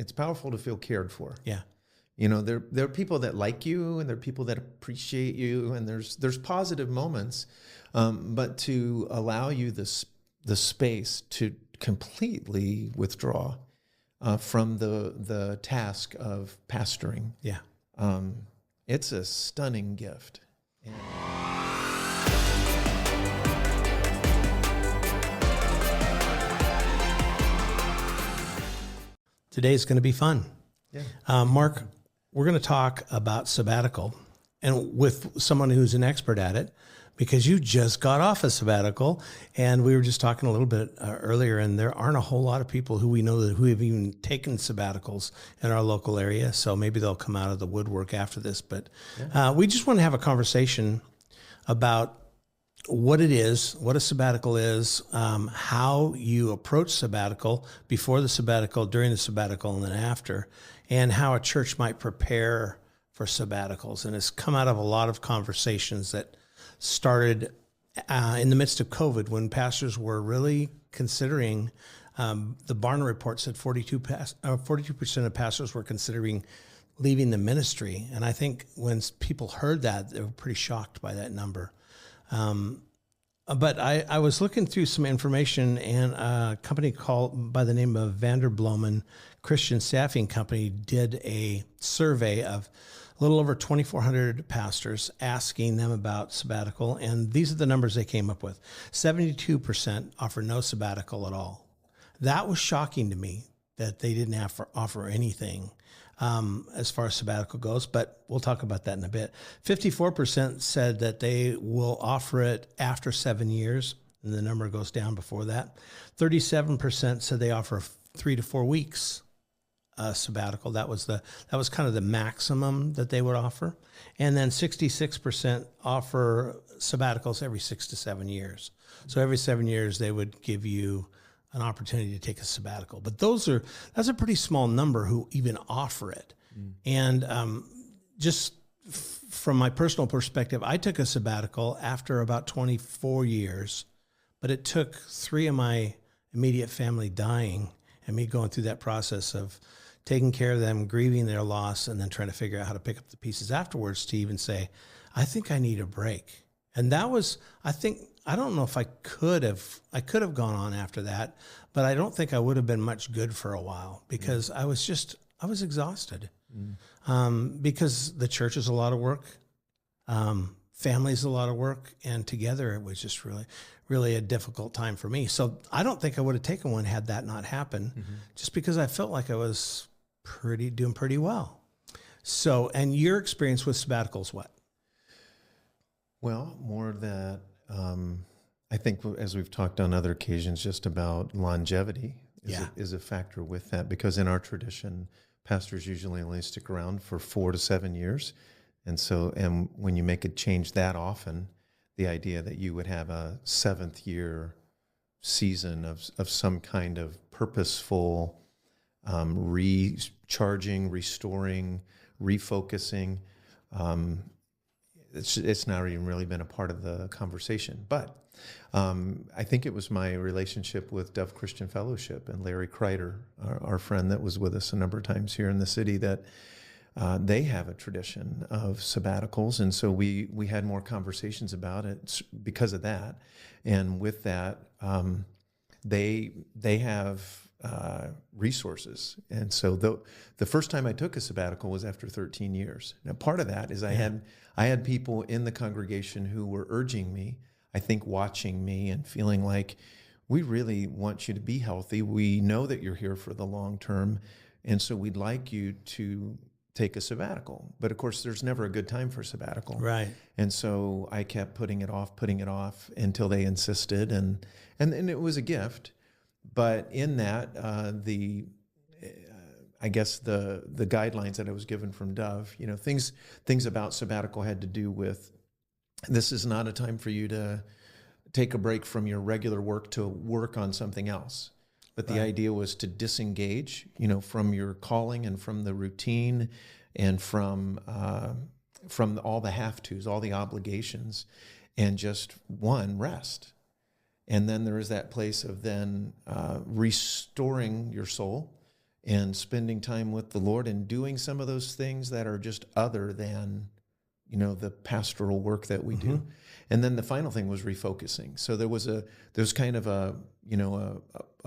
It's powerful to feel cared for. Yeah. There are people that like you, and there are people that appreciate you, and there's positive moments, but to allow you the space to completely withdraw from the task of pastoring. Yeah. It's a stunning gift. Today's going to be fun. Yeah. Mark, we're going to talk about sabbatical, and with someone who's an expert at it, because you just got off a sabbatical, and we were just talking a little bit earlier, and there aren't a whole lot of people who we know who have even taken sabbaticals in our local area. So maybe they'll come out of the woodwork after this. But we just want to have a conversation about what it is, what a sabbatical is, how you approach sabbatical, before the sabbatical, during the sabbatical, and then after, and how a church might prepare for sabbaticals. And it's come out of a lot of conversations that started in the midst of COVID, when pastors were really considering, the Barna report said 42% of pastors were considering leaving the ministry. And I think when people heard that, they were pretty shocked by that number. But I was looking through some information, and a company called by the name of Vanderbloemen Christian Staffing Company did a survey of a little over 2,400 pastors, asking them about sabbatical. And these are the numbers they came up with. 72% offer no sabbatical at all. That was shocking to me, that they didn't offer anything as far as sabbatical goes, but we'll talk about that in a bit. 54% said that they will offer it after 7 years, and the number goes down before that. 37% said they offer 3 to 4 weeks sabbatical. That was kind of the maximum that they would offer. And then 66% offer sabbaticals every 6 to 7 years. So every 7 years they would give you an opportunity to take a sabbatical. But that's a pretty small number who even offer it. And just from my personal perspective, I took a sabbatical after about 24 years, but it took 3 of my immediate family dying and me going through that process of taking care of them, grieving their loss, and then trying to figure out how to pick up the pieces afterwards to even say, I think I need a break. And that was, I don't know if I could have gone on after that, but I don't think I would have been much good for a while, because I was exhausted. Because the church is a lot of work, family is a lot of work, and together it was just really, really a difficult time for me. So I don't think I would have taken one had that not happened, just because I felt like I was doing pretty well. So, and your experience with sabbaticals, what? Well, more that I think, as we've talked on other occasions, just about longevity is a factor with that, because in our tradition, pastors usually only stick around for 4 to 7 years. And when you make a change that often, the idea that you would have a 7th year season of some kind of purposeful recharging, restoring, refocusing, it's not even really been a part of the conversation. But I think it was my relationship with Dove Christian Fellowship and Larry Kreider, our friend that was with us a number of times here in the city, that they have a tradition of sabbaticals. And so we had more conversations about it because of that. And with that, they have resources. And so the first time I took a sabbatical was after 13 years. Now, part of that is I had people in the congregation who were urging me, I think watching me and feeling like, we really want you to be healthy. We know that you're here for the long term. And so we'd like you to take a sabbatical. But of course, there's never a good time for sabbatical. Right. And so I kept putting it off until they insisted. And it was a gift. But in that, I guess the guidelines that I was given from Dove, things about sabbatical had to do with, this is not a time for you to take a break from your regular work to work on something else. But the idea was to disengage, from your calling and from the routine and from all the have-tos, all the obligations, and just rest. And then there is that place of then restoring your soul and spending time with the Lord and doing some of those things that are just other than, the pastoral work that we do. And then the final thing was refocusing. So there's kind of a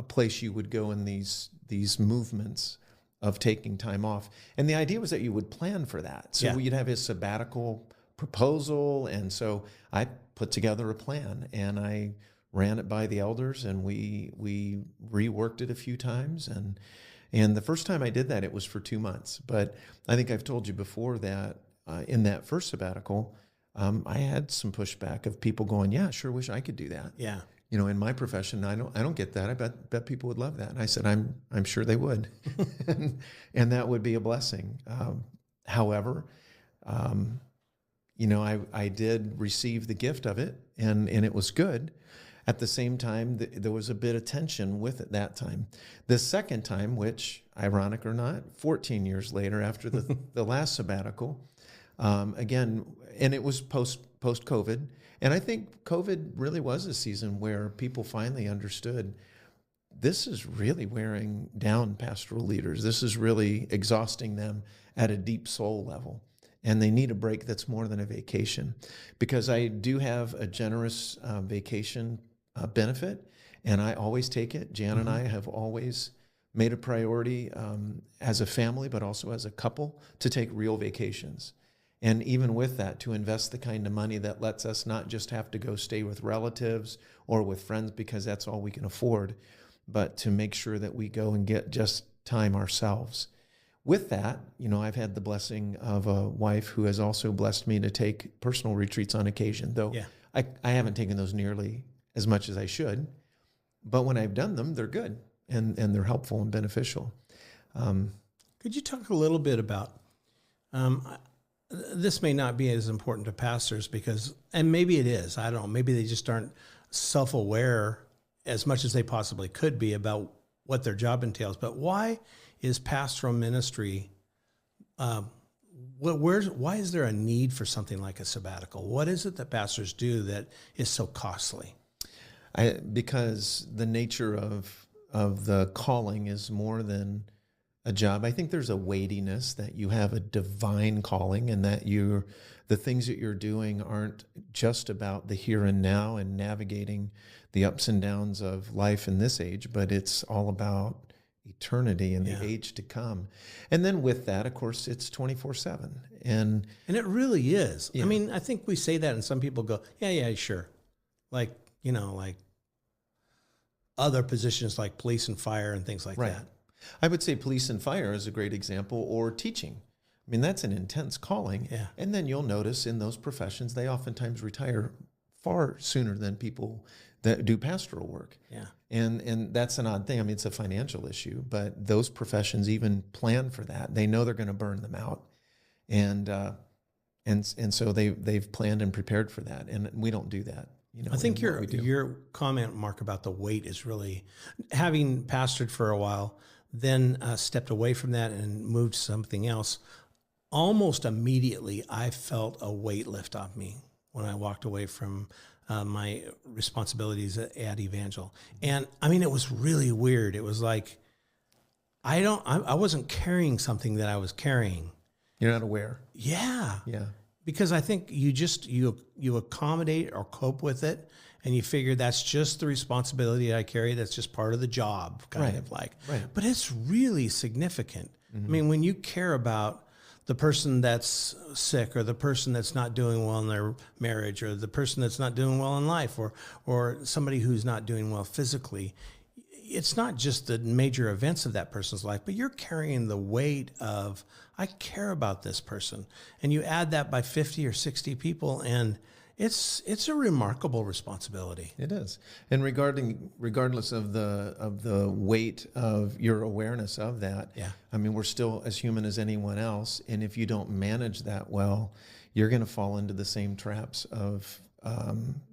place you would go in these movements of taking time off. And the idea was that you would plan for that. So you'd have his sabbatical proposal. And so I put together a plan and I ran it by the elders, and we reworked it a few times. And the first time I did that, it was for 2 months. But I think I've told you before that in that first sabbatical, I had some pushback of people going, "Yeah, sure wish I could do that." Yeah. In my profession, I don't get that. I bet people would love that. And I said, I'm sure they would, and that would be a blessing. However, I did receive the gift of it, and it was good. At the same time, there was a bit of tension with it that time. The second time, which, ironic or not, 14 years later after the last sabbatical, again, and it was post-COVID. And I think COVID really was a season where people finally understood this is really wearing down pastoral leaders. This is really exhausting them at a deep soul level. And they need a break that's more than a vacation. Because I do have a generous vacation benefit, and I always take it. Jan and I have always made a priority as a family, but also as a couple, to take real vacations. And even with that, to invest the kind of money that lets us not just have to go stay with relatives or with friends because that's all we can afford, but to make sure that we go and get just time ourselves. With that, I've had the blessing of a wife who has also blessed me to take personal retreats on occasion, though I haven't taken those nearly as much as I should. But when I've done them, they're good and they're helpful and beneficial. Could you talk a little bit about, this may not be as important to pastors and maybe it is, I don't know, maybe they just aren't self-aware as much as they possibly could be about what their job entails, but why is pastoral ministry, why is there a need for something like a sabbatical? What is it that pastors do that is so costly? Because the nature of the calling is more than a job. I think there's a weightiness that you have a divine calling, and that the things that you're doing aren't just about the here and now and navigating the ups and downs of life in this age, but it's all about eternity and the age to come. And then with that, of course, it's 24/7. And it really is. Yeah. I mean, I think we say that and some people go, yeah, sure. Like other positions like police and fire and things like that. I would say police and fire is a great example, or teaching. I mean, that's an intense calling. Yeah. And then you'll notice in those professions, they oftentimes retire far sooner than people that do pastoral work. Yeah. And that's an odd thing. I mean, it's a financial issue, but those professions even plan for that. They know they're going to burn them out. And so they've planned and prepared for that. And we don't do that. I think your comment, Mark, about the weight is really, having pastored for a while, then stepped away from that and moved to something else. Almost immediately, I felt a weight lift off me when I walked away from my responsibilities at Evangel. And I mean, it was really weird. It was like, I wasn't carrying something that I was carrying. You're not aware. Yeah. Yeah. Because I think you accommodate or cope with it, and you figure that's just the responsibility I carry. That's just part of the job, kind of like. Right. But it's really significant. I mean, when you care about the person that's sick, or the person that's not doing well in their marriage, or the person that's not doing well in life, or somebody who's not doing well physically, it's not just the major events of that person's life, but you're carrying the weight of, I care about this person. And you add that by 50 or 60 people, and it's a remarkable responsibility. It is. And regardless of the weight of your awareness of that, I mean, we're still as human as anyone else. And if you don't manage that well, you're going to fall into the same traps of,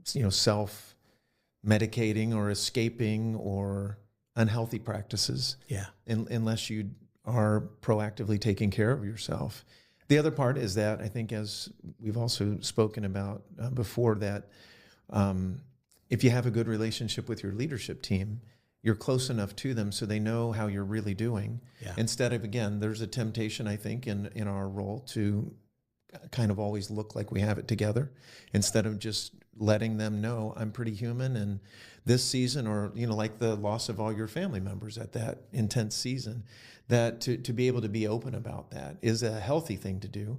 self-medicating or escaping or unhealthy practices. Yeah. Unless you are proactively taking care of yourself. The other part is that I think, as we've also spoken about before, that if you have a good relationship with your leadership team, you're close enough to them so they know how you're really doing. Yeah. Instead of, again, there's a temptation, I think, in our role to kind of always look like we have it together instead of just letting them know I'm pretty human. And this season, or, like the loss of all your family members at that intense season, that to be able to be open about that is a healthy thing to do.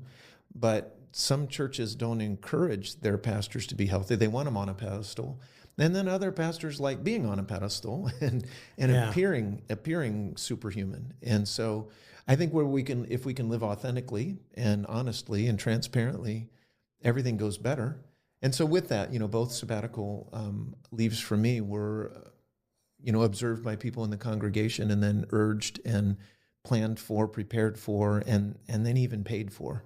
But some churches don't encourage their pastors to be healthy. They want them on a pedestal. And then other pastors like being on a pedestal and appearing superhuman. And so I think if we can live authentically and honestly and transparently, everything goes better. And so with that, both sabbatical leaves for me were, observed by people in the congregation and then urged and planned for, prepared for, and then even paid for.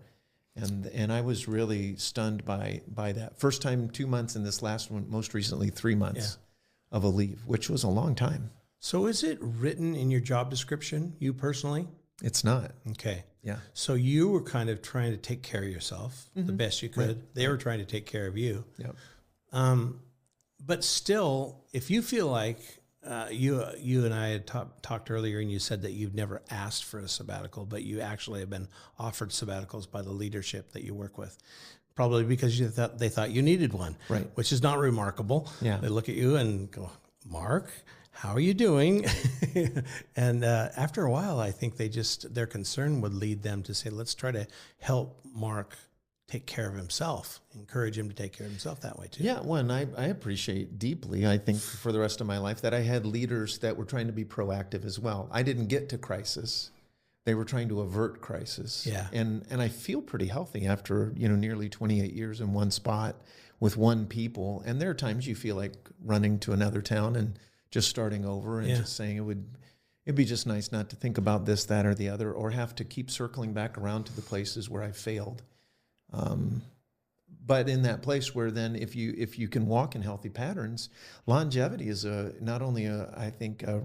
And I was really stunned by that. First time 2 months, and this last one, most recently 3 months of a leave, which was a long time. So is it written in your job description, you personally? It's not. Okay. Yeah. So you were kind of trying to take care of yourself the best you could. Right. They were trying to take care of you. Yeah. But still, if you feel like you and I had talked earlier, and you said that you've never asked for a sabbatical, but you actually have been offered sabbaticals by the leadership that you work with, probably because they thought you needed one, right? Which is not remarkable. Yeah. They look at you and go, Mark, how are you doing? And after a while, I think their concern would lead them to say, let's try to help Mark take care of himself, encourage him to take care of himself that way too. Yeah, well, and I appreciate deeply, I think, for the rest of my life that I had leaders that were trying to be proactive as well. I didn't get to crisis. They were trying to avert crisis. Yeah. And I feel pretty healthy after, nearly 28 years in one spot with one people. And there are times you feel like running to another town and just starting over and just saying it'd be just nice not to think about this, that, or the other, or have to keep circling back around to the places where I failed. But in that place where then if you can walk in healthy patterns, longevity is not only I think a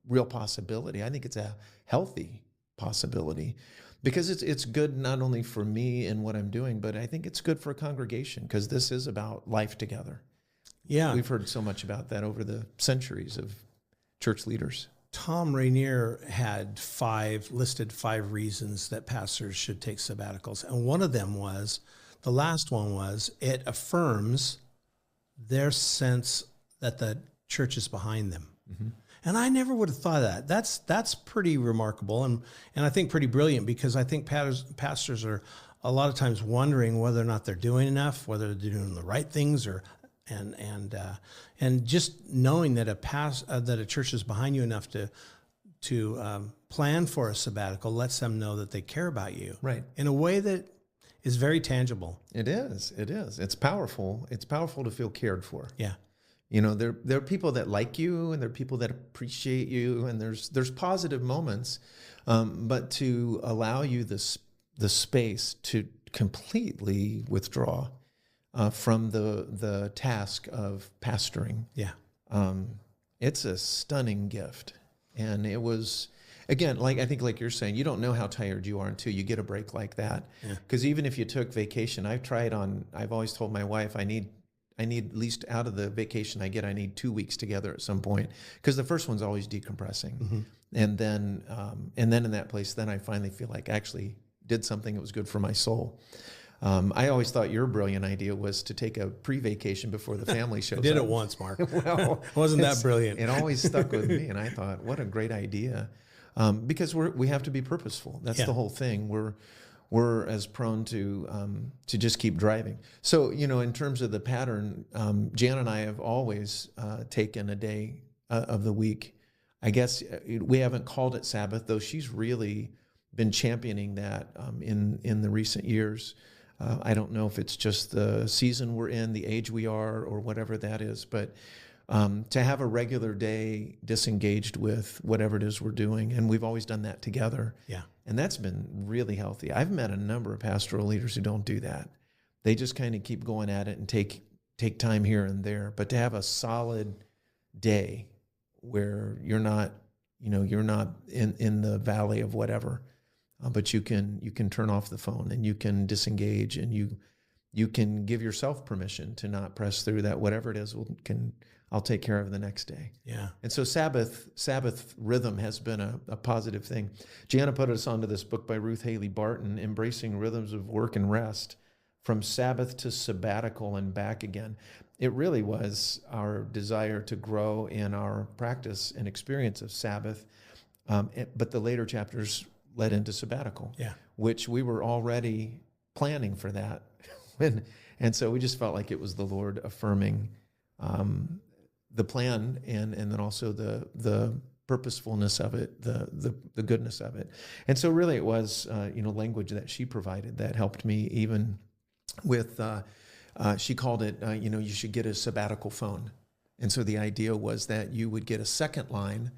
real possibility. I think it's a healthy possibility because it's good not only for me and what I'm doing, but I think it's good for a congregation because this is about life together. Yeah. We've heard so much about that over the centuries of church leaders. Tom Rainier had listed five reasons that pastors should take sabbaticals. And one of them the last one was, it affirms their sense that the church is behind them. Mm-hmm. And I never would have thought of that. That's pretty remarkable and I think pretty brilliant, because I think pastors are a lot of times wondering whether or not they're doing enough, whether they're doing the right things, and just knowing that a church is behind you enough to plan for a sabbatical lets them know that they care about you, right, in a way that is very tangible. It is. It's powerful. It's powerful to feel cared for. Yeah. There are people that like you, and there are people that appreciate you, and there's positive moments, but to allow you the space to completely withdraw from the task of pastoring. Yeah. It's a stunning gift. And it was, again, I think you're saying, you don't know how tired you are until you get a break like that. Because even if you took vacation, I've always told my wife, I need at least out of the vacation I get, I need 2 weeks together at some point. Because the first one's always decompressing. Mm-hmm. And then in that place, then I finally feel like I actually did something that was good for my soul. I always thought your brilliant idea was to take a pre-vacation before the family shows up. I did it once, Mark. Well, it wasn't that brilliant. It always stuck with me, and I thought, what a great idea. Because we have to be purposeful. That's the whole thing. We're as prone to just keep driving. So, in terms of the pattern, Jan and I have always taken a day of the week. I guess we haven't called it Sabbath, though she's really been championing that in the recent years. I don't know if it's just the season we're in, the age we are, or whatever that is, but to have a regular day disengaged with whatever it is we're doing, and we've always done that together. Yeah. And that's been really healthy. I've met a number of pastoral leaders who don't do that. They just kind of keep going at it and take time here and there. But to have a solid day where you're not in the valley of whatever, but you can turn off the phone and you can disengage and you you can give yourself permission to not press through that. Whatever it is, I'll take care of the next day. Yeah. And so Sabbath rhythm has been a positive thing. Gianna put us onto this book by Ruth Haley Barton, Embracing Rhythms of Work and Rest, From Sabbath to Sabbatical and Back Again. It really was our desire to grow in our practice and experience of Sabbath, but the later chapters led into sabbatical, which we were already planning for that. And so we just felt like it was the Lord affirming the plan and then also the purposefulness of it, the goodness of it. And so really it was language that she provided that helped me even with, she called it, you should get a sabbatical phone. And so the idea was that you would get a second line,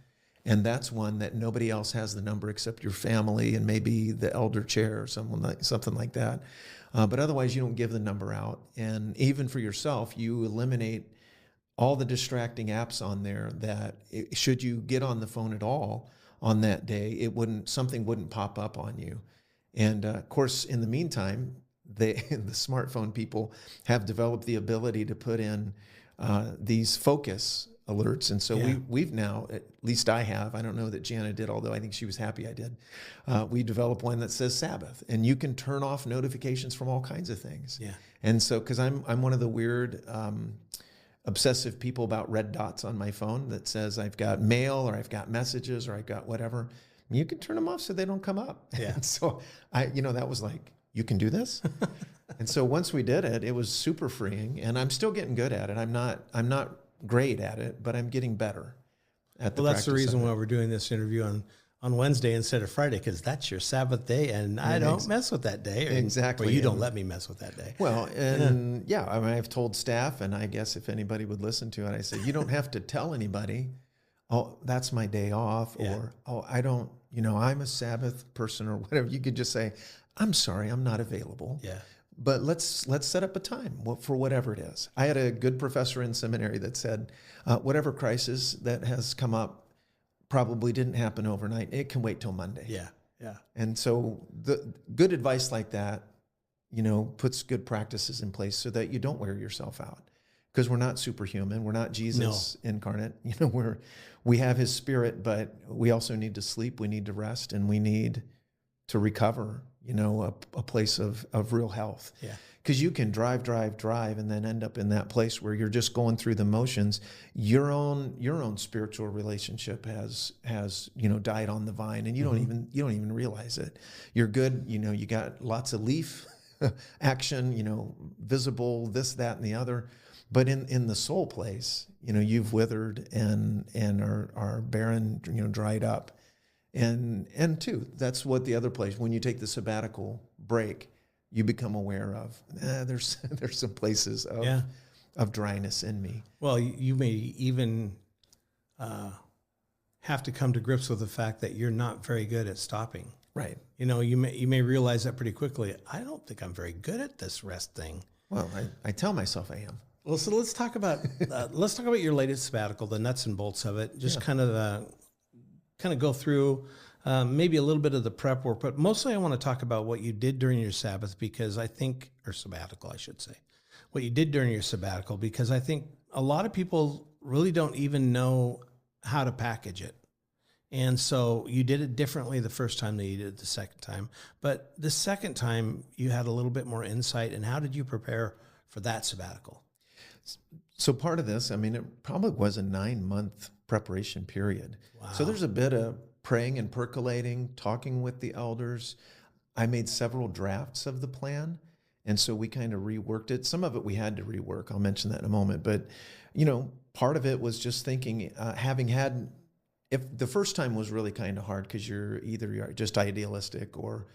and that's one that nobody else has the number except your family and maybe the elder chair or something like that. But otherwise, you don't give the number out. And even for yourself, you eliminate all the distracting apps on there that should you get on the phone at all on that day, something wouldn't pop up on you. And of course, in the meantime, the smartphone people have developed the ability to put in these focus alerts. And so we've now, at least I have, I don't know that Jana did, although I think she was happy I did. We developed one that says Sabbath, and you can turn off notifications from all kinds of things. Yeah. And so, because I'm one of the weird obsessive people about red dots on my phone that says I've got mail or I've got messages or I've got whatever, you can turn them off so they don't come up. Yeah. And so that was like, you can do this? And so once we did it, it was super freeing, and I'm still getting good at it. I'm not great at it, but I'm getting better at the practice. Well, that's the reason why we're doing this interview on Wednesday instead of Friday, because that's your Sabbath day, and I don't mess with that day. Exactly. Well, you don't let me mess with that day. Well, and I've told staff, and I guess if anybody would listen to it, I said, you don't have to tell anybody, oh, that's my day off, or, oh, I don't, I'm a Sabbath person or whatever. You could just say, I'm sorry, I'm not available. Yeah. But let's set up a time for whatever it is. I had a good professor in seminary that said, whatever crisis that has come up probably didn't happen overnight. It can wait till Monday. Yeah, yeah. And so the good advice like that, puts good practices in place so that you don't wear yourself out. Because we're not superhuman. We're not Jesus incarnate. We have his spirit, but we also need to sleep. We need to rest, and we need to recover, a place of real health. Yeah. Because you can drive, and then end up in that place where you're just going through the motions. Your own spiritual relationship has died on the vine, and you don't even realize it. You're good, you got lots of leaf action, visible, this, that, and the other. But in the soul place, you've withered and are barren, dried up. And two, that's what the other place, when you take the sabbatical break, you become aware of, there's some places of dryness in me. Well, you may even have to come to grips with the fact that you're not very good at stopping. Right. You may realize that pretty quickly. I don't think I'm very good at this rest thing. Well, I tell myself I am. Well, so let's talk about your latest sabbatical, the nuts and bolts of it. Just kind of go through maybe a little bit of the prep work, but mostly I want to talk about what you did during your Sabbath, or sabbatical, I should say. What you did during your sabbatical, because I think a lot of people really don't even know how to package it. And so you did it differently the first time than you did it the second time. But the second time you had a little bit more insight. And how did you prepare for that sabbatical? So part of this, it probably was a 9-month preparation period. Wow. So there's a bit of praying and percolating, talking with the elders. I made several drafts of the plan, and so we kind of reworked it. Some of it we had to rework. I'll mention that in a moment. But, part of it was just thinking, if the first time was really kind of hard because you're just idealistic or,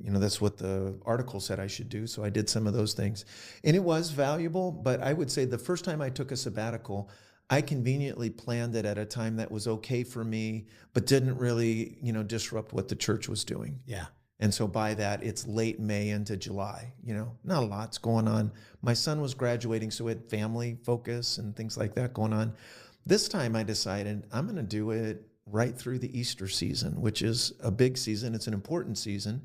that's what the article said I should do. So I did some of those things. And it was valuable, but I would say the first time I took a sabbatical, I conveniently planned it at a time that was okay for me, but didn't really, disrupt what the church was doing. Yeah. And so by that, it's late May into July, not a lot's going on. My son was graduating, so we had family focus and things like that going on. This time I decided I'm going to do it right through the Easter season, which is a big season. It's an important season.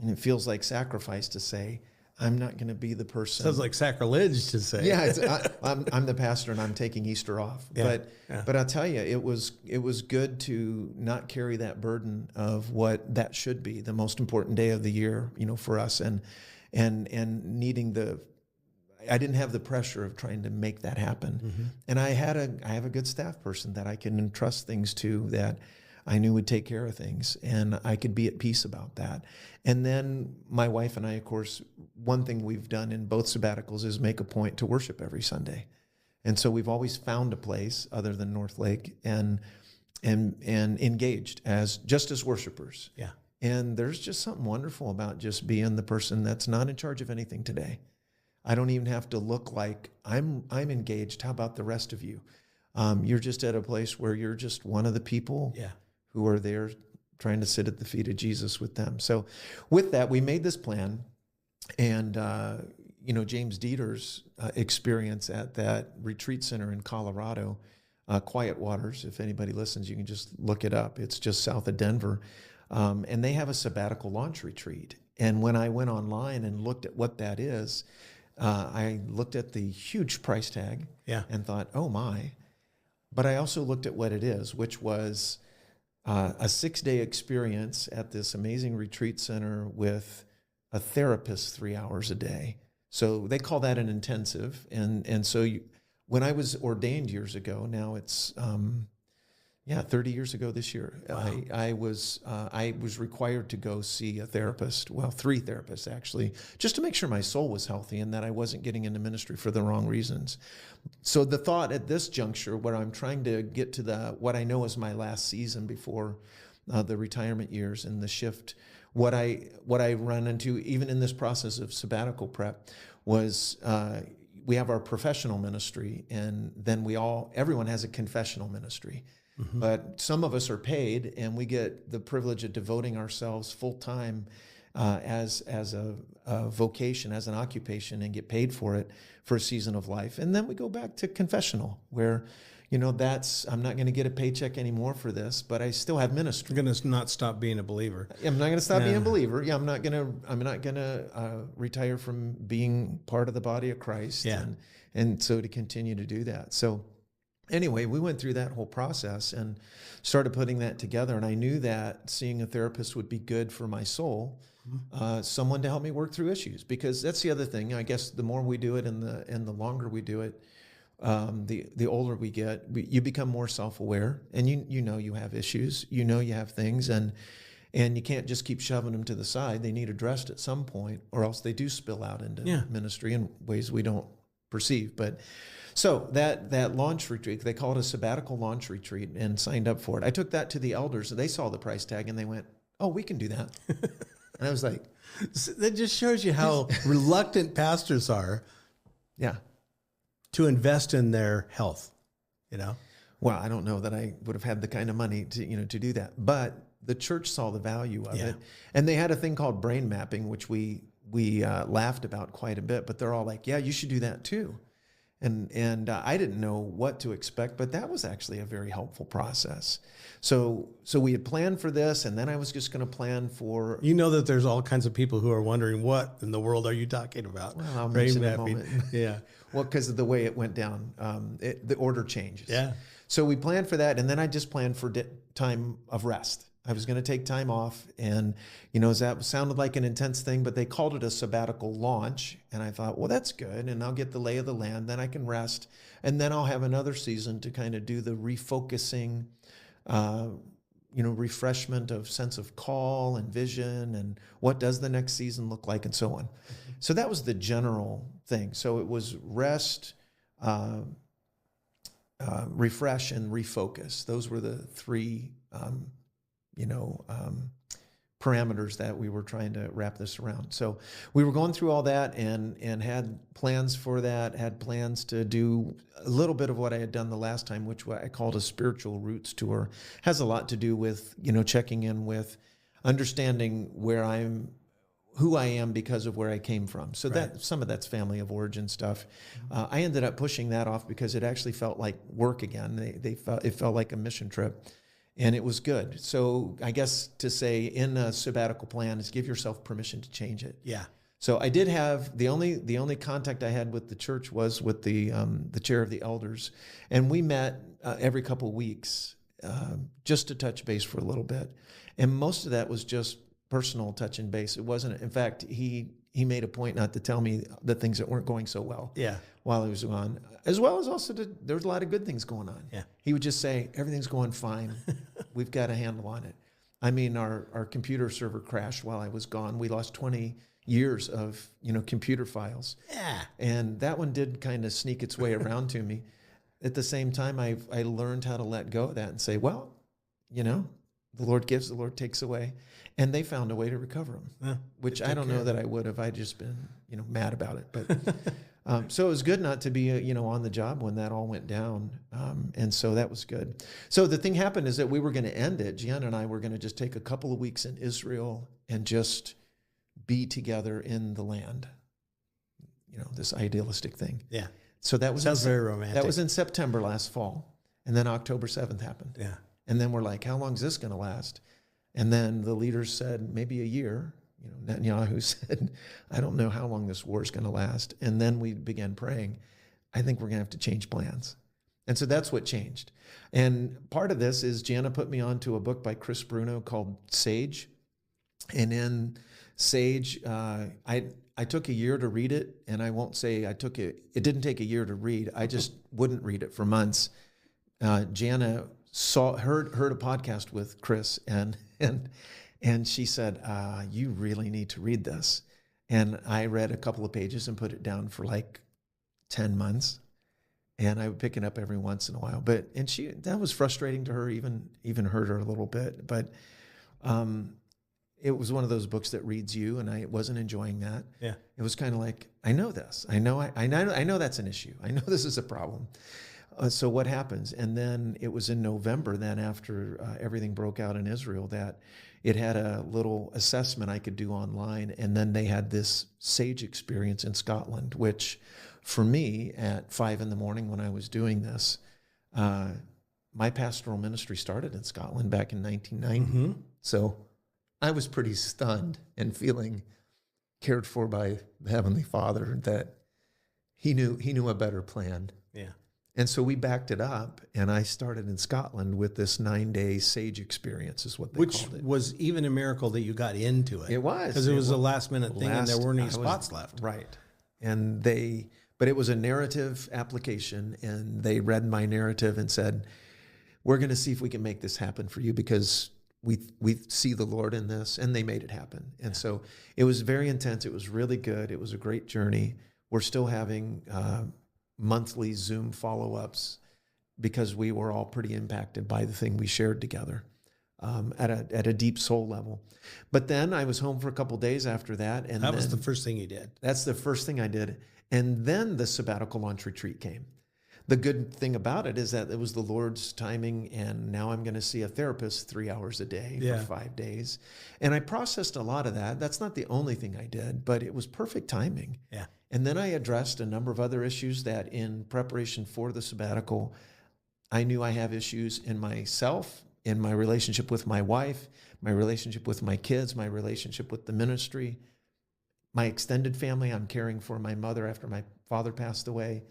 And it feels like sacrifice to say, I'm not going to be the person. Sounds like sacrilege to say. Yeah, I'm the pastor and I'm taking Easter off. Yeah, But I'll tell you, it was good to not carry that burden of what that should be the most important day of the year, for us, and needing I didn't have the pressure of trying to make that happen. Mm-hmm. And I have a good staff person that I can entrust things to that I knew would take care of things, and I could be at peace about that. And then my wife and I, of course, one thing we've done in both sabbaticals is make a point to worship every Sunday. And so we've always found a place other than Northlake and engaged just as worshipers. Yeah. And there's just something wonderful about just being the person that's not in charge of anything today. I don't even have to look like I'm engaged. How about the rest of you? You're just at a place where you're just one of the people who are there trying to sit at the feet of Jesus with them. So with that, we made this plan. And, James Dieter's experience at that retreat center in Colorado, Quiet Waters, if anybody listens, you can just look it up. It's just south of Denver. And they have a sabbatical launch retreat. And when I went online and looked at what that is, I looked at the huge price tag and thought, oh my. But I also looked at what it is, which was a 6-day experience at this amazing retreat center with a therapist 3 hours a day. So they call that an intensive. And so when I was ordained years ago, now it's 30 years ago this year, wow. I was required to go see a therapist, 3 therapists actually, just to make sure my soul was healthy and that I wasn't getting into ministry for the wrong reasons. So the thought at this juncture, where I'm trying to get to what I know is my last season before the retirement years and the shift, what I run into even in this process of sabbatical prep was we have our professional ministry, and then everyone has a confessional ministry. Mm-hmm. But some of us are paid, and we get the privilege of devoting ourselves full time as a vocation, as an occupation, and get paid for it for a season of life. And then we go back to confessional, where I'm not going to get a paycheck anymore for this, but I still have ministry. You're going to not stop being a believer. I'm not going to stop being a believer. Yeah, I'm not going to retire from being part of the body of Christ. Yeah. And so to continue to do that. So anyway, we went through that whole process and started putting that together. And I knew that seeing a therapist would be good for my soul, someone to help me work through issues. Because that's the other thing. I guess the more we do it and the longer we do it, the older we get, you become more self-aware, and you have issues, you have things, and you can't just keep shoving them to the side. They need addressed at some point, or else they do spill out into ministry in ways we don't perceive. But so that launch retreat, they call it a sabbatical launch retreat, and signed up for it. I took that to the elders, and they saw the price tag, and they went, "Oh, we can do that." And I was like, that just shows you how reluctant pastors are. Yeah. To invest in their health, Well, I don't know that I would have had the kind of money to do that, but the church saw the value of it, and they had a thing called brain mapping, which we laughed about quite a bit. But they're all like, "Yeah, you should do that too," and I didn't know what to expect, but that was actually a very helpful process. So we had planned for this, and then I was just going to plan for. That there's all kinds of people who are wondering, what in the world are you talking about? Well, I'll mention in a moment. Yeah. Well, because of the way it went down, the order changes. Yeah. So we planned for that, and then I just planned for time of rest. I was going to take time off, and that sounded like an intense thing, but they called it a sabbatical launch, and I thought, well, that's good, and I'll get the lay of the land, then I can rest, and then I'll have another season to kind of do the refocusing, refreshment of sense of call and vision, and what does the next season look like, and so on. Mm-hmm. So that was the general thing. So it was rest, refresh, and refocus. Those were the 3, parameters that we were trying to wrap this around. So we were going through all that and had plans for that, had plans to do a little bit of what I had done the last time, which I called a spiritual roots tour. Has a lot to do with, checking in with understanding who I am because of where I came from. So that some of that's family of origin stuff. I ended up pushing that off because it actually felt like work again. It felt like a mission trip. And it was good. So I guess to say in a sabbatical plan is give yourself permission to change it. Yeah. So I did have the only contact I had with the church was with the chair of the elders, and we met every couple of weeks just to touch base for a little bit, and most of that was just personal touch and base. It wasn't. In fact, he made a point not to tell me the things that weren't going so well. Yeah. While he was gone, as well as also there was a lot of good things going on. Yeah. He would just say everything's going fine. We've got a handle on it. I mean, our computer server crashed while I was gone. We lost 20 years of computer files. Yeah. And that one did kind of sneak its way around to me. At the same time, I learned how to let go of that and say, well, the Lord gives, the Lord takes away. And they found a way to recover them, which I don't know that I would have. I just been, mad about it. But so it was good not to be, on the job when that all went down. And so that was good. So the thing happened is that we were going to end it. Gianna and I were going to just take a couple of weeks in Israel and just be together in the land. This idealistic thing. Yeah. So that was sounds very romantic. That was in September last fall. And then October 7th happened. Yeah. And then we're like, how long is this going to last? And then the leaders said, maybe a year. Netanyahu said, I don't know how long this war is going to last. And then we began praying, I think we're going to have to change plans. And so that's what changed. And part of this is Jana put me onto a book by Chris Bruno called Sage. And in Sage, I took a year to read it. And I won't say it didn't take a year to read. I just wouldn't read it for months. Jana heard a podcast with Chris and she said, you really need to read this. And I read a couple of pages and put it down for like 10 months. And I would pick it up every once in a while. That was frustrating to her, even hurt her a little bit. But it was one of those books that reads you, and I wasn't enjoying that. Yeah. It was kind of like, I know this. I know that's an issue. I know this is a problem. So what happens? And then it was in November, then after everything broke out in Israel, that it had a little assessment I could do online. And then they had this Sage experience in Scotland, which for me at 5 a.m. when I was doing this, my pastoral ministry started in Scotland back in 1990. Mm-hmm. So I was pretty stunned and feeling cared for by the Heavenly Father, that he knew a better plan. Yeah. And so we backed it up, and I started in Scotland with this 9-day Sage experience, is what they called it. Which was even a miracle that you got into it. It was. Because it was a last-minute thing, and there weren't any spots left. Right. But it was a narrative application, and they read my narrative and said, we're going to see if we can make this happen for you, because we see the Lord in this, and they made it happen. And so it was very intense. It was really good. It was a great journey. We're still having monthly Zoom follow-ups because we were all pretty impacted by the thing we shared together at a deep soul level. But then I was home for a couple of days after that. And that was the first thing you did. That's the first thing I did. And then the sabbatical launch retreat came. The good thing about it is that it was the Lord's timing, and now I'm going to see a therapist 3 hours a day for 5 days. And I processed a lot of that. That's not the only thing I did, but it was perfect timing. Yeah. And then I addressed a number of other issues that in preparation for the sabbatical, I knew I have issues in myself, in my relationship with my wife, my relationship with my kids, my relationship with the ministry, my extended family. I'm caring for my mother after my father passed away,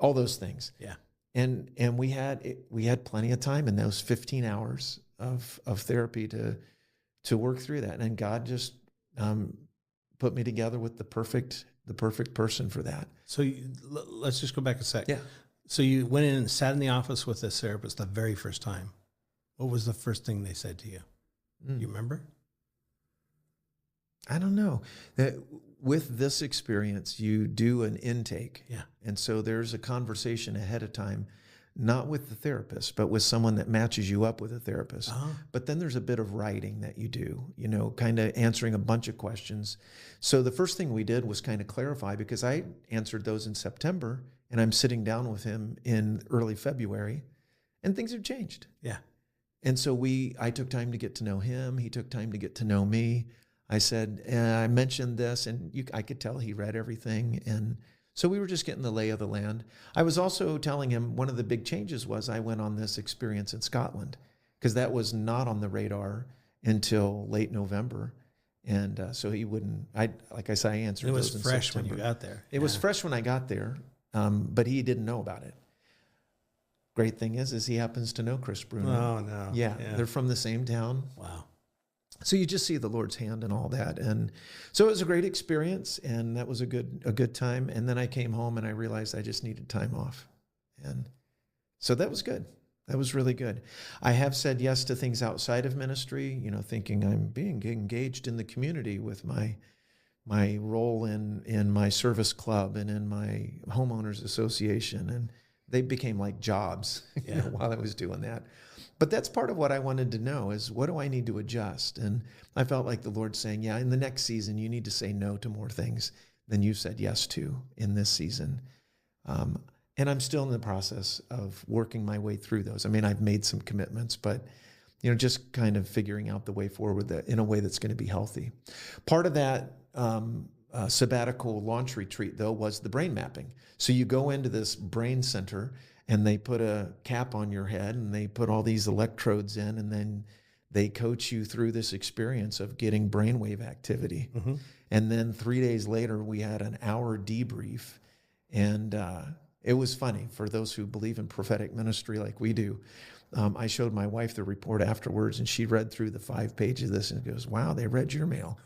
all those things. Yeah. And we had plenty of time in those 15 hours of therapy to work through that. And God just put me together with the perfect person for that. So let's just go back a sec. Yeah. So you went in and sat in the office with this therapist the very first time. What was the first thing they said to you? You remember? I don't know. With this experience, you do an intake. Yeah. And so there's a conversation ahead of time, not with the therapist, but with someone that matches you up with a therapist. Uh-huh. But then there's a bit of writing that you do, kind of answering a bunch of questions. So the first thing we did was kind of clarify, because I answered those in September, and I'm sitting down with him in early February, and things have changed. Yeah. And so I took time to get to know him. He took time to get to know me. I said, I mentioned this, and I could tell he read everything. And so we were just getting the lay of the land. I was also telling him one of the big changes was I went on this experience in Scotland, because that was not on the radar until late November. And so he wouldn't, like I said, I answered It was those in fresh when September. you got there. It was fresh when I got there, but he didn't know about it. Great thing is he happens to know Chris Bruno. Oh, no. Yeah, they're from the same town. Wow. So you just see the Lord's hand and all that. And so it was a great experience, and that was a good time. And then I came home and I realized I just needed time off. And so that was good. That was really good. I have said yes to things outside of ministry, thinking I'm being engaged in the community with my role in my service club and in my homeowners association. And they became like jobs while I was doing that. But that's part of what I wanted to know is, what do I need to adjust? And I felt like the Lord saying, in the next season, you need to say no to more things than you said yes to in this season. And I'm still in the process of working my way through those. I mean, I've made some commitments, but just kind of figuring out the way forward in a way that's going to be healthy. Part of that sabbatical launch retreat, though, was the brain mapping. So you go into this brain center, and they put a cap on your head, and they put all these electrodes in, and then they coach you through this experience of getting brainwave activity. Mm-hmm. And then 3 days later, we had an hour debrief, and it was funny for those who believe in prophetic ministry like we do. I showed my wife the report afterwards, and she read through the 5 pages of this and goes, "Wow, they read your mail."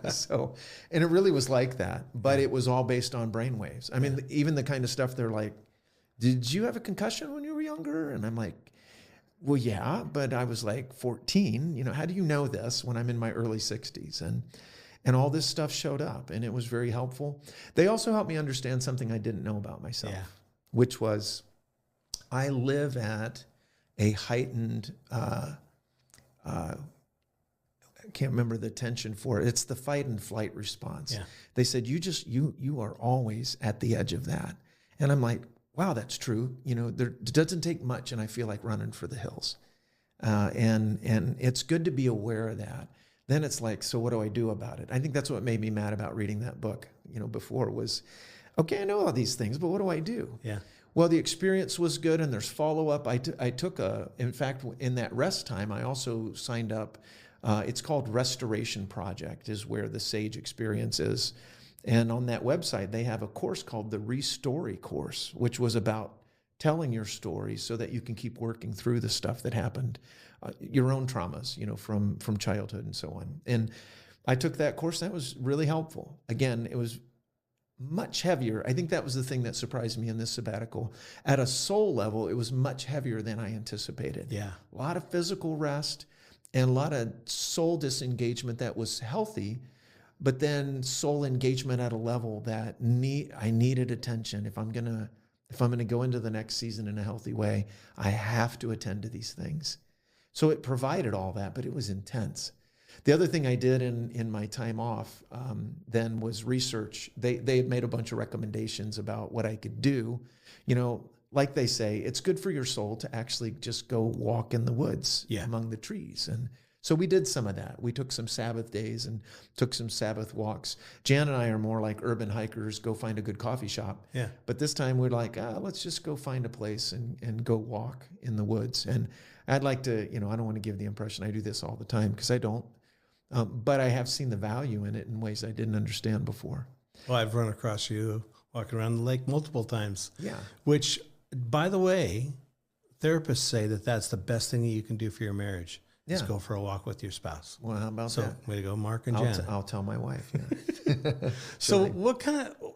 So, and it really was like that, but it was all based on brainwaves. I mean, even the kind of stuff they're like, "Did you have a concussion when you were younger?" And I'm like, "Well, yeah, but I was like 14. How do you know this when I'm in my early 60s?" And all this stuff showed up, and it was very helpful. They also helped me understand something I didn't know about myself, which was I live at a heightened, I can't remember the tension for it. It's the fight and flight response. Yeah. They said, you are always at the edge of that. And I'm like, wow, that's true. It doesn't take much, and I feel like running for the hills. And it's good to be aware of that. Then it's like, so what do I do about it? I think that's what made me mad about reading that book, before was, okay, I know all these things, but what do I do? Yeah. Well, the experience was good, and there's follow-up. I took in fact, in that rest time, I also signed up. It's called Restoration Project, is where the SAGE experience is. And on that website, they have a course called the Restory course, which was about telling your story so that you can keep working through the stuff that happened, your own traumas, from childhood and so on. And I took that course. That was really helpful. Again, it was much heavier. I think that was the thing that surprised me in this sabbatical. At a soul level, it was much heavier than I anticipated. Yeah. A lot of physical rest and a lot of soul disengagement that was healthy, but then soul engagement at a level that I needed attention. If I'm gonna go into the next season in a healthy way, I have to attend to these things. So it provided all that, but it was intense. The other thing I did in my time off then was research. They had made a bunch of recommendations about what I could do. Like they say, it's good for your soul to actually just go walk in the woods among the trees. And so we did some of that. We took some Sabbath days and took some Sabbath walks. Jan and I are more like urban hikers, go find a good coffee shop. Yeah. But this time we're like, let's just go find a place and go walk in the woods. And I'd like to, I don't want to give the impression I do this all the time, because I don't. But I have seen the value in it in ways I didn't understand before. Well, I've run across you walking around the lake multiple times. Yeah. Which, by the way, therapists say that that's the best thing that you can do for your marriage. Yeah. Is go for a walk with your spouse. Well, how about that? Way to go, Mark and Jan. I'll tell my wife. Yeah. So what kind of,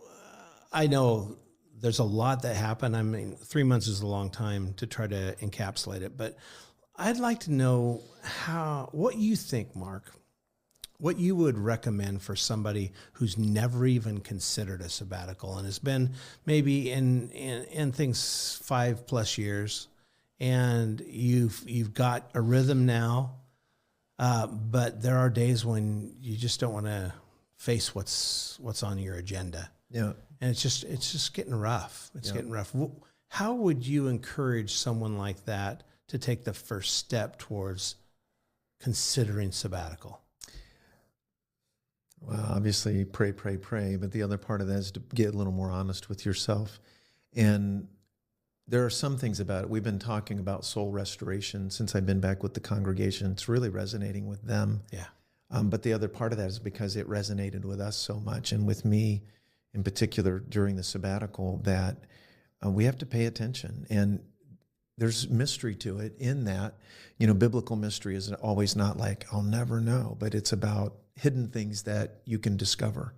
I know there's a lot that happened. I mean, 3 months is a long time to try to encapsulate it, but I'd like to know what you think, Mark, what you would recommend for somebody who's never even considered a sabbatical and has been maybe in things 5+ years, and you've got a rhythm now, but there are days when you just don't want to face what's on your agenda. Yeah, and it's just getting rough. It's getting rough. How would you encourage someone like that to take the first step towards considering sabbatical? Well, obviously, pray, but the other part of that is to get a little more honest with yourself. And there are some things about it. We've been talking about soul restoration since I've been back with the congregation. It's really resonating with them. Yeah. But the other part of that is because it resonated with us so much, and with me in particular during the sabbatical, that we have to pay attention. And there's mystery to it in that, biblical mystery is always not like, I'll never know, but it's about hidden things that you can discover.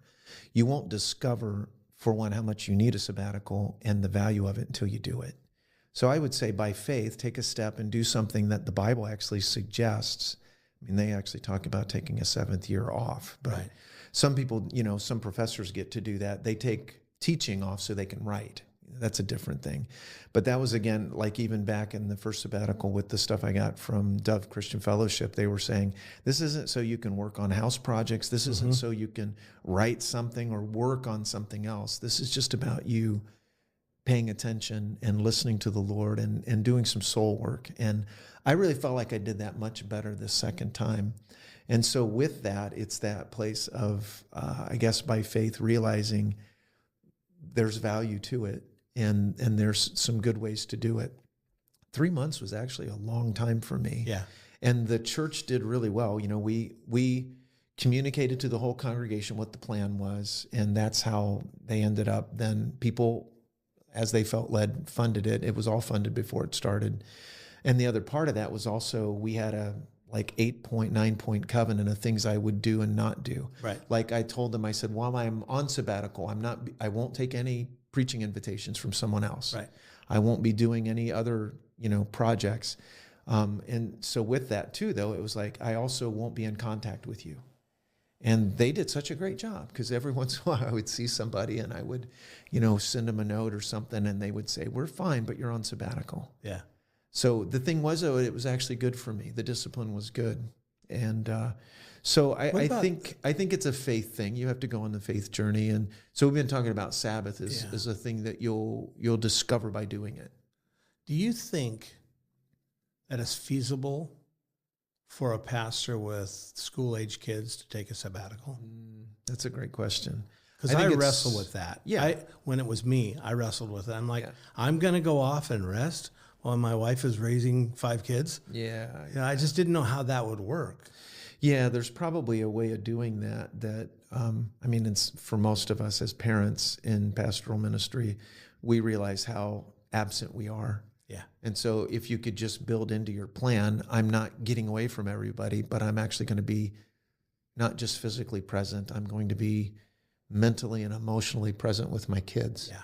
You won't discover, for one, how much you need a sabbatical and the value of it until you do it. So I would say by faith, take a step and do something that the Bible actually suggests. I mean, they actually talk about taking a 7th year off, but right. Some people, some professors get to do that. They take teaching off so they can write. That's a different thing. But that was, again, like even back in the first sabbatical with the stuff I got from Dove Christian Fellowship, they were saying, this isn't so you can work on house projects. This isn't so you can write something or work on something else. This is just about you paying attention and listening to the Lord and doing some soul work. And I really felt like I did that much better this second time. And so with that, it's that place of, I guess by faith, realizing there's value to it. And there's some good ways to do it. 3 months was actually a long time for me. Yeah. And the church did really well. We communicated to the whole congregation what the plan was, and that's how they ended up. Then people, as they felt led, funded it. It was all funded before it started. And the other part of that was also, we had a 8-point, 9-point covenant of things I would do and not do. Right. Like I told them, I said, while I'm on sabbatical, I won't take any preaching invitations from someone else. Right. I won't be doing any other, projects. And so with that too, though, it was like, I also won't be in contact with you. And they did such a great job, because every once in a while I would see somebody and I would, send them a note or something, and they would say, we're fine, but you're on sabbatical. Yeah. So the thing was, though, it was actually good for me. The discipline was good. And so I think it's a faith thing. You have to go on the faith journey. And so we've been talking about Sabbath is a thing that you'll discover by doing it. Do you think that it's feasible for a pastor with school-age kids to take a sabbatical? That's a great question. Because I wrestle with that. Yeah. When it was me, I wrestled with it. I'm like, I'm going to go off and rest while my wife is raising 5 kids. Yeah. I just didn't know how that would work. Yeah, there's probably a way of doing that it's for most of us as parents in pastoral ministry, we realize how absent we are. Yeah. And so if you could just build into your plan, I'm not getting away from everybody, but I'm actually going to be not just physically present. I'm going to be mentally and emotionally present with my kids. Yeah.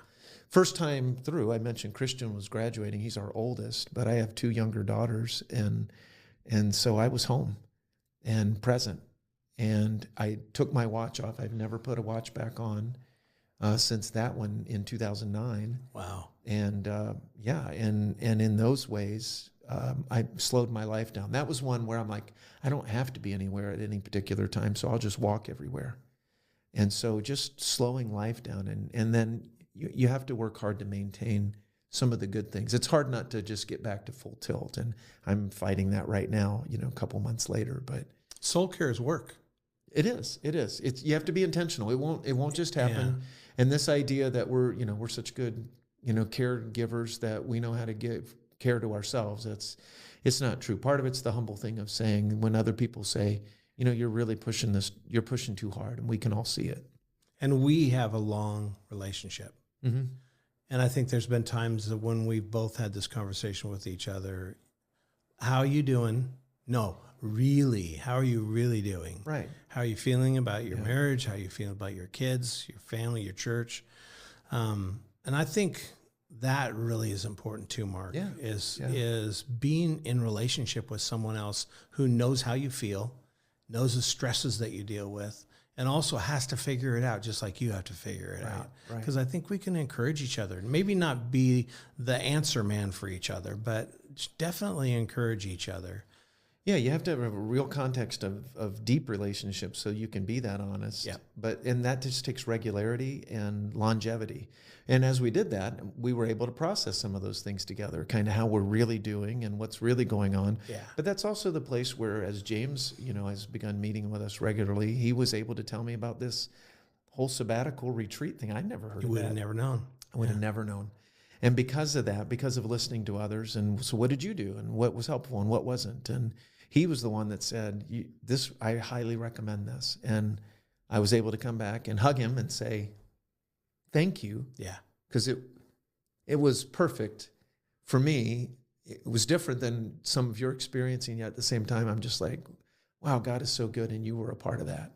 First time through, I mentioned Christian was graduating. He's our oldest, but I have 2 younger daughters. And so I was home and present. And I took my watch off. I've never put a watch back on since that one in 2009. Wow. And and in those ways, I slowed my life down. That was one where I'm like, I don't have to be anywhere at any particular time, so I'll just walk everywhere. And so just slowing life down. And then you have to work hard to maintain some of the good things. It's hard not to just get back to full tilt. And I'm fighting that right now, a couple months later. But soul care is work. It is. You have to be intentional. It won't just happen. Yeah. And this idea that we're such good, caregivers that we know how to give care to ourselves, it's not true. Part of it's the humble thing of saying, when other people say, you're really pushing this, you're pushing too hard, and we can all see it. And we have a long relationship. Mm-hmm. And I think there's been times that when we've both had this conversation with each other, how are you doing? No, really, how are you really doing? Right. How are you feeling about your marriage? How are you feeling about your kids, your family, your church? And I think that really is important too, Mark, is being in relationship with someone else who knows how you feel, knows the stresses that you deal with, and also has to figure it out just like you have to figure it out. Because I think we can encourage each other. Maybe not be the answer man for each other, but definitely encourage each other. Yeah, you have to have a real context of deep relationships so you can be that honest. Yeah. And that just takes regularity and longevity. And as we did that, we were able to process some of those things together, kind of how we're really doing and what's really going on. Yeah. But that's also the place where, as James, has begun meeting with us regularly, he was able to tell me about this whole sabbatical retreat thing. I'd never heard of that. You would have never known. I would have never known. And because of that, because of listening to others, and so what did you do, and what was helpful and what wasn't, and he was the one that said, I highly recommend this. And I was able to come back and hug him and say, thank you. Yeah. Because it was perfect for me. It was different than some of you're experiencing, yet at the same time, I'm just like, wow, God is so good, and you were a part of that.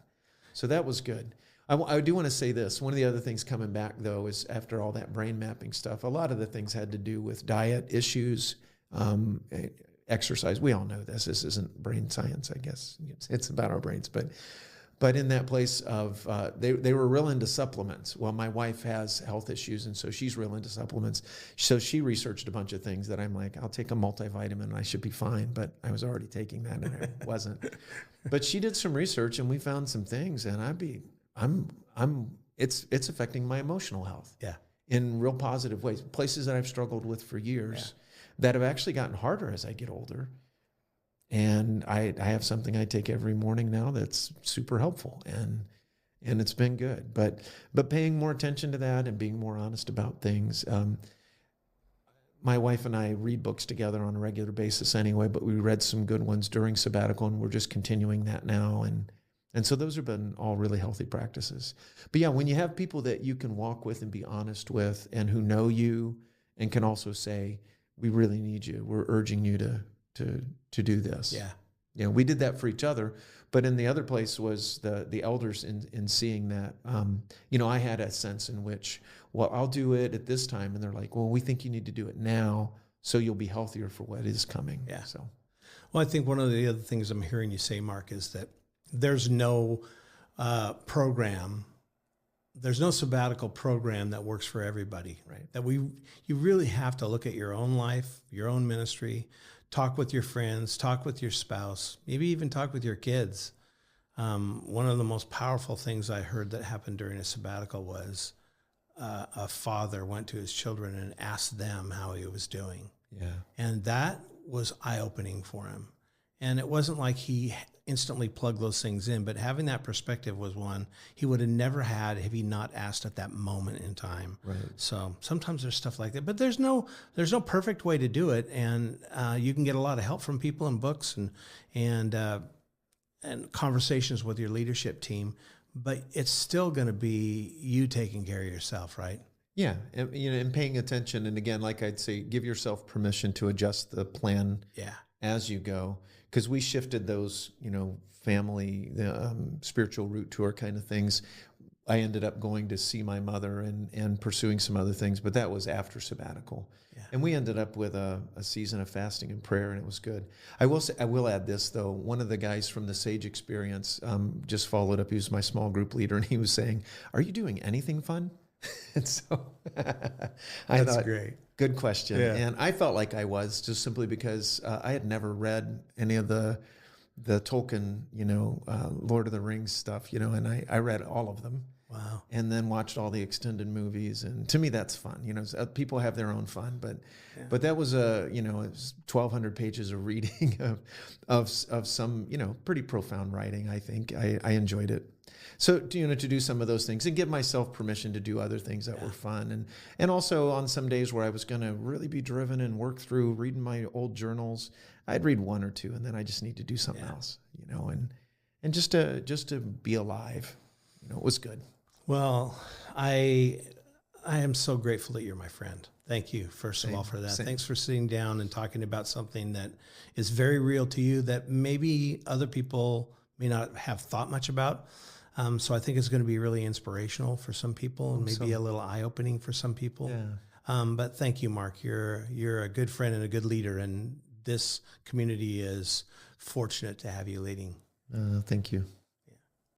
So that was good. I do want to say this. One of the other things coming back, though, is after all that brain mapping stuff, a lot of the things had to do with diet issues, exercise. We all know this. This isn't brain science, I guess. It's about our brains. But in that place of, they were real into supplements. Well, my wife has health issues, and so she's real into supplements. So she researched a bunch of things that I'm like, I'll take a multivitamin and I should be fine. But I was already taking that and I wasn't. But she did some research and we found some things, and it's affecting my emotional health. Yeah. In real positive ways. Places that I've struggled with for years that have actually gotten harder as I get older. And I have something I take every morning now that's super helpful, and it's been good. But paying more attention to that and being more honest about things. My wife and I read books together on a regular basis anyway, but we read some good ones during sabbatical, and we're just continuing that now. And so those have been all really healthy practices. But yeah, when you have people that you can walk with and be honest with, and who know you and can also say, we really need you. We're urging you to do this. Yeah. You know, we did that for each other, but in the other place was the elders in seeing that, I had a sense in which, well, I'll do it at this time. And they're like, well, we think you need to do it now so you'll be healthier for what is coming. Yeah. So, well, I think one of the other things I'm hearing you say, Mark, is that there's no program. There's no sabbatical program that works for everybody. Right. That you really have to look at your own life, your own ministry, talk with your friends, talk with your spouse, maybe even talk with your kids. One of the most powerful things I heard that happened during a sabbatical was a father went to his children and asked them how he was doing. Yeah. And that was eye-opening for him. And it wasn't like he instantly plugged those things in, but having that perspective was one he would have never had if he not asked at that moment in time. Right. So sometimes there's stuff like that, but there's no perfect way to do it. And you can get a lot of help from people and books and conversations with your leadership team, but it's still going to be you taking care of yourself, right? Yeah. And paying attention. And again, like I'd say, give yourself permission to adjust the plan as you go. Because we shifted those, family, spiritual root tour kind of things. I ended up going to see my mother and pursuing some other things, but that was after sabbatical. Yeah. And we ended up with a season of fasting and prayer, and it was good. I will add this, though. One of the guys from the Sage Experience just followed up. He was my small group leader, and he was saying, "Are you doing anything fun?" And so I thought, great. Good question. Yeah. And I felt like I was, just simply because I had never read any of the Tolkien, Lord of the Rings stuff, and I read all of them. Wow. And then watched all the extended movies. And to me, that's fun. People have their own fun, but that was it was 1,200 pages of reading of some, pretty profound writing. I think I enjoyed it. So, to do some of those things and give myself permission to do other things that were fun. And also on some days where I was going to really be driven and work through reading my old journals, I'd read one or two, and then I just need to do something else, and just to be alive, it was good. Well, I am so grateful that you're my friend. Thank you, first of all, for that. Same. Thanks for sitting down and talking about something that is very real to you that maybe other people may not have thought much about. So I think it's going to be really inspirational for some people and maybe a little eye-opening for some people. Yeah. But thank you, Mark. You're a good friend and a good leader, and this community is fortunate to have you leading. Thank you.